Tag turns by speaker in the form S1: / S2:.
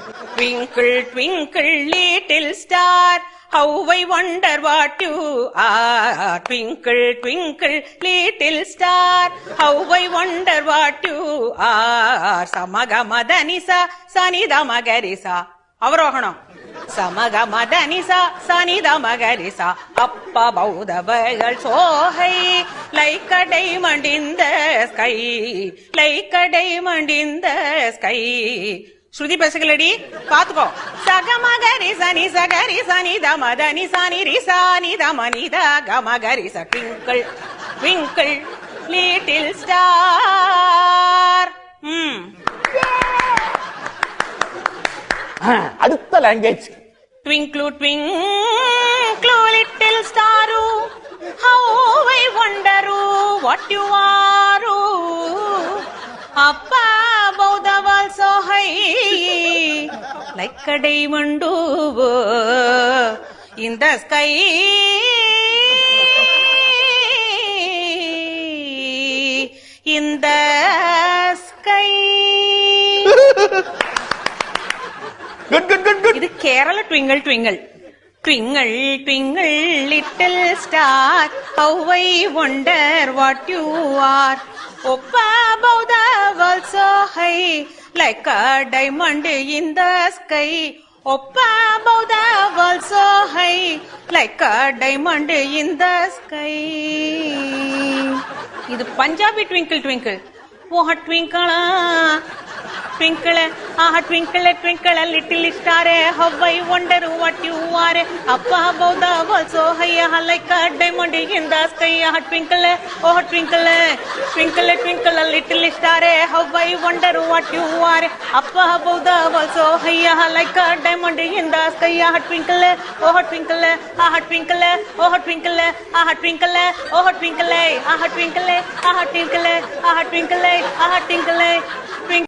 S1: Twinkle, twinkle, little star, how I wonder what you are. Twinkle, twinkle, little star, how I wonder what you are. Samagamadhanisa, Sanidamagarisa. அவரோகணம். Samagamadhanisa, Sanidamagarisa. Appa Baudavagal Sohai, like a diamond in the sky, like a diamond in the sky. ஸ்ருதி பேசுகளடி பாத்துக்கோ. சகமகரி சனி சகரி சனி தமதனி சனி ரிசானி தமனித கமகரி ச. Twinkle twinkle little star.
S2: அடுத்த language.
S1: Twinkle twinkle little star, how I wonder what you are. அப்பா above the world so high, like a diamond in the sky. In the sky.
S2: Good, good, good, good.
S1: இது Kerala twinkle twinkle. Twinkle, twinkle, little star, how I wonder what you are. Up above the world so high, like a diamond in the sky. Up above the world so high, like a diamond in the sky. இது Punjabi twinkle twinkle. ஓஹ ட்விங்கிளா twinkle, twinkle, twinkle, little star, how I wonder what you are. Up above the world so high, like a diamond in the sky. Twinkle, oh twinkle, twinkle, twinkle, little star, how I wonder what you are. Up above the world so high, like a diamond in the sky. Twinkle, oh twinkle, twinkle, oh twinkle, twinkle, oh twinkle, twinkle, twinkle, twinkle, twinkle.